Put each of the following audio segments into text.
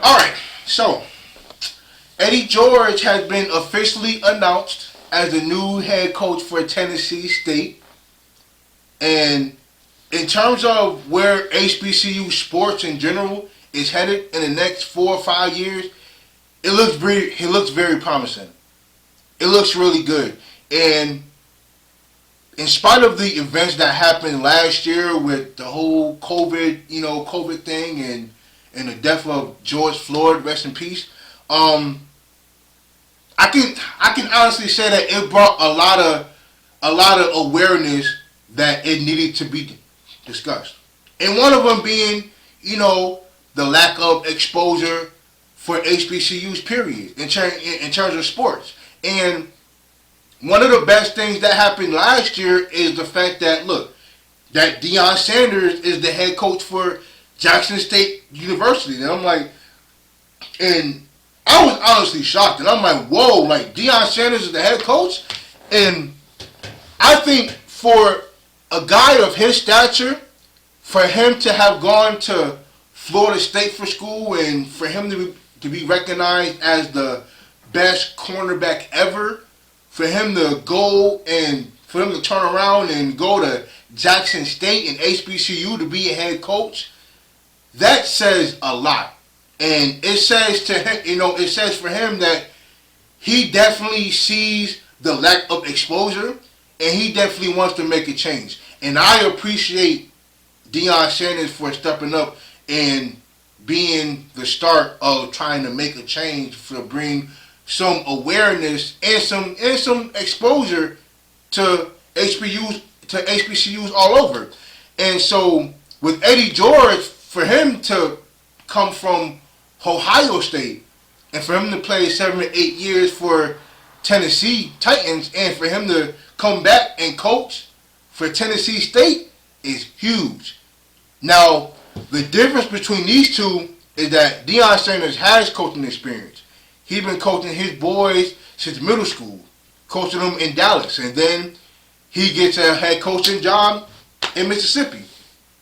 All right, so Eddie George has been officially announced as the new head coach for Tennessee State. And in terms of where HBCU sports in general is headed in the next 4 or 5 years, it looks very promising. It looks really good. And in spite of the events that happened last year with the whole COVID thing and the death of George Floyd, rest in peace, I can honestly say that it brought a lot of awareness that it needed to be discussed. And one of them being, the lack of exposure for HBCUs, period, in terms of sports. And one of the best things that happened last year is the fact that, that Deion Sanders is the head coach for Jackson State University. And I'm like, and I was honestly shocked. And I'm like, whoa, like Deion Sanders is the head coach? And I think for a guy of his stature, for him to have gone to Florida State for school and for him to be recognized as the best cornerback ever, for him to go and for him to turn around and go to Jackson State and HBCU to be a head coach, that says a lot. And it says to him, it says for him that he definitely sees the lack of exposure and he definitely wants to make a change. And I appreciate Deion Sanders for stepping up and being the start of trying to make a change to bring some awareness and some exposure to HBCUs all over. And so with Eddie George, for him to come from Ohio State and for him to play 7 or 8 years for Tennessee Titans and for him to come back and coach for Tennessee State is huge. Now, the difference between these two is that Deion Sanders has coaching experience. He's been coaching his boys since middle school, coaching them in Dallas. And then he gets a head coaching job in Mississippi.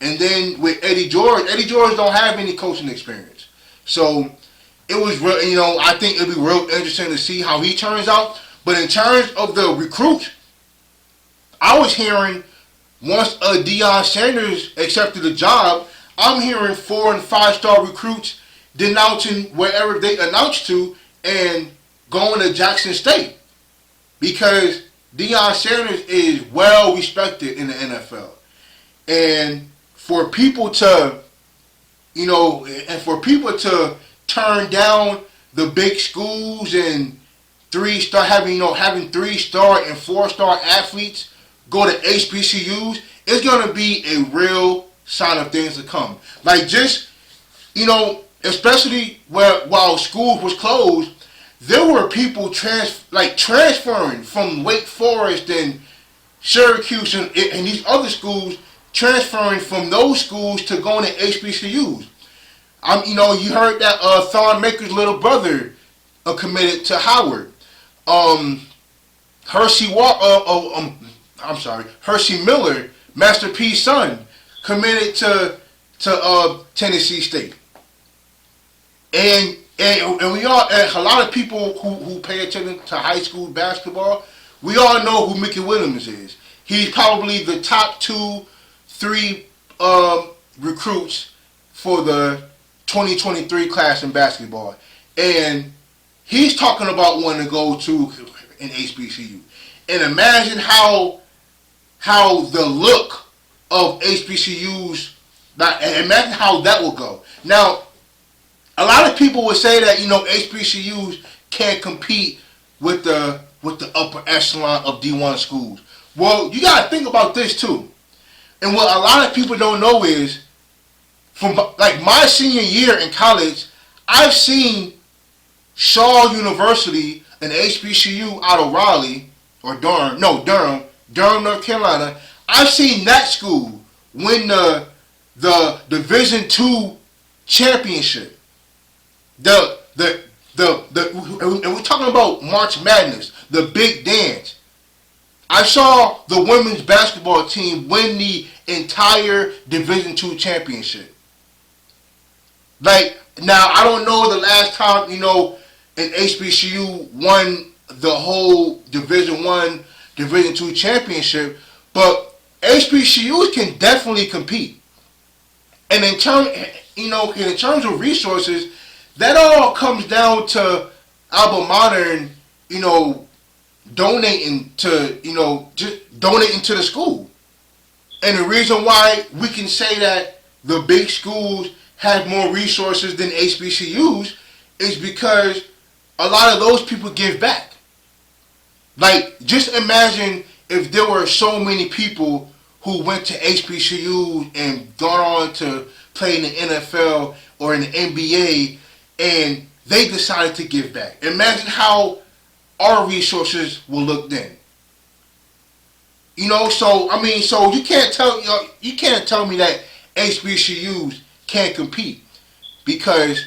And then with Eddie George don't have any coaching experience. So it was real, I think it'll be real interesting to see how he turns out. But in terms of the recruits, I was hearing once Deion Sanders accepted the job, I'm hearing 4 and 5 star recruits denouncing wherever they announced to and going to Jackson State because Deion Sanders is well respected in the NFL. And for people to, turn down the big schools and having 3-star and 4-star athletes go to HBCUs, it's going to be a real sign of things to come. Like just, especially while school was closed, there were people transferring from Wake Forest and Syracuse and these other schools, transferring from those schools to going to HBCUs. You heard that Thon Maker's little brother committed to Howard. Hershey Miller, Master P's son, committed to Tennessee State. And we all, a lot of people who pay attention to high school basketball, we all know who Mickey Williams is. He's probably the top 2-3 recruits for the 2023 class in basketball. And he's talking about wanting to go to an HBCU. And imagine how the look of HBCUs, imagine how that will go. Now, a lot of people would say that, HBCUs can't compete with the upper echelon of D1 schools. Well, you got to think about this too. And what a lot of people don't know is, from like my senior year in college, I've seen Shaw University, an HBCU out of Raleigh, or Durham, North Carolina. I've seen that school win the Division II championship. And we're talking about March Madness, the big dance. I saw the women's basketball team win the entire Division II championship. Like, Now I don't know the last time an HBCU won the whole Division 1, Division 2 championship, but HBCUs can definitely compete. And in terms of resources, that all comes down to alma mater and donating to just donating to the school. And the reason why we can say that the big schools have more resources than HBCUs is because a lot of those people give back. Like, just imagine if there were so many people who went to HBCUs and gone on to play in the NFL or in the NBA, and they decided to give back. Imagine how our resources will look then. So you can't tell me that HBCUs can't compete, because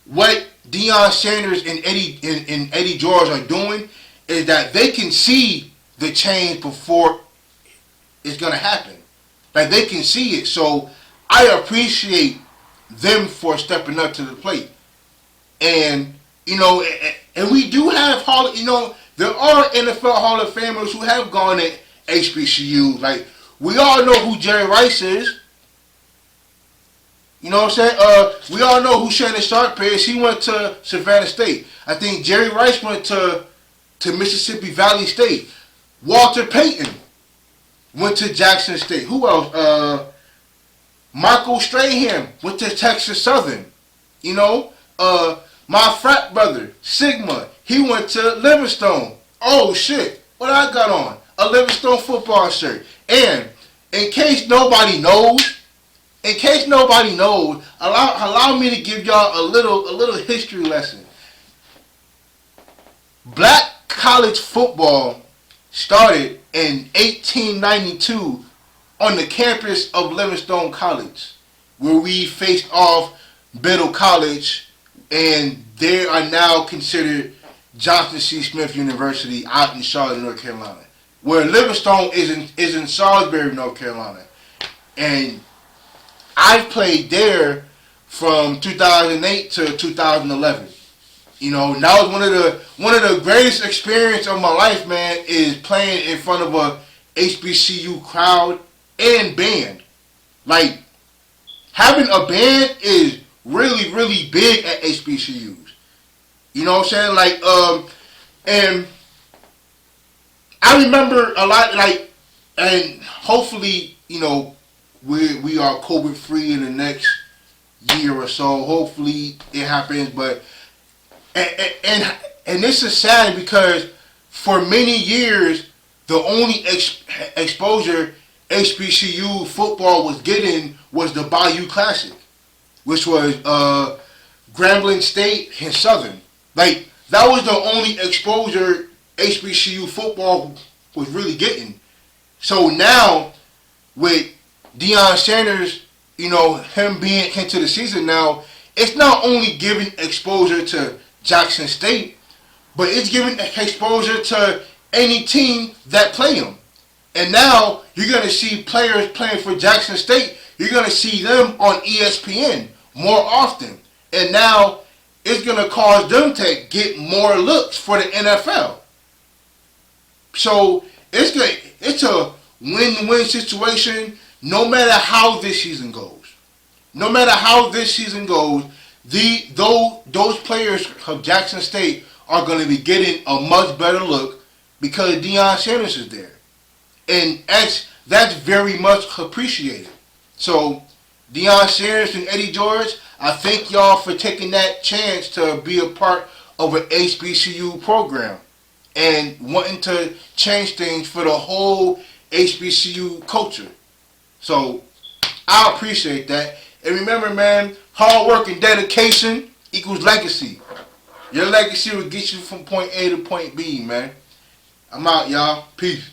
what Deion Sanders and Eddie George are doing is that they can see the change before it's gonna happen. Like, they can see it. So I appreciate them for stepping up to the plate. And and we do have there are NFL Hall of Famers who have gone to HBCU. Like, we all know who Jerry Rice is. You know what I'm saying? We all know who Shannon Sharpe is. He went to Savannah State. I think Jerry Rice went to Mississippi Valley State. Walter Payton went to Jackson State. Who else? Michael Strahan went to Texas Southern. My frat brother, Sigma, he went to Livingstone. Oh shit, what I got on? A Livingstone football shirt. And in case nobody knows, allow me to give y'all a little history lesson. Black college football started in 1892 on the campus of Livingstone College, where we faced off Biddle College, and they are now considered Johnson C. Smith University out in Charlotte, North Carolina. Where Livingstone is in Salisbury, North Carolina. And I played there from 2008 to 2011. That was one of the greatest experiences of my life, man, is playing in front of a HBCU crowd and band. Like, having a band is really, really big at HBCUs. You know what I'm saying? Like, and I remember a lot, like, and hopefully, we are COVID free in the next year or so. Hopefully it happens, but and this is sad because for many years the only exposure HBCU football was getting was the Bayou Classic, which was Grambling State and Southern. Like, that was the only exposure HBCU football was really getting. So now, with Deion Sanders, him being into the season now, it's not only giving exposure to Jackson State, but it's giving exposure to any team that play them. And now, you're going to see players playing for Jackson State, you're going to see them on ESPN more often. And now, it's going to cause them to get more looks for the NFL. So, it's a win-win situation no matter how this season goes. No matter how this season goes, those players of Jackson State are going to be getting a much better look because Deion Sanders is there. And that's very much appreciated. So, Deion Sanders and Eddie George, I thank y'all for taking that chance to be a part of an HBCU program and wanting to change things for the whole HBCU culture. So, I appreciate that. And remember, man, hard work and dedication equals legacy. Your legacy will get you from point A to point B, man. I'm out, y'all. Peace.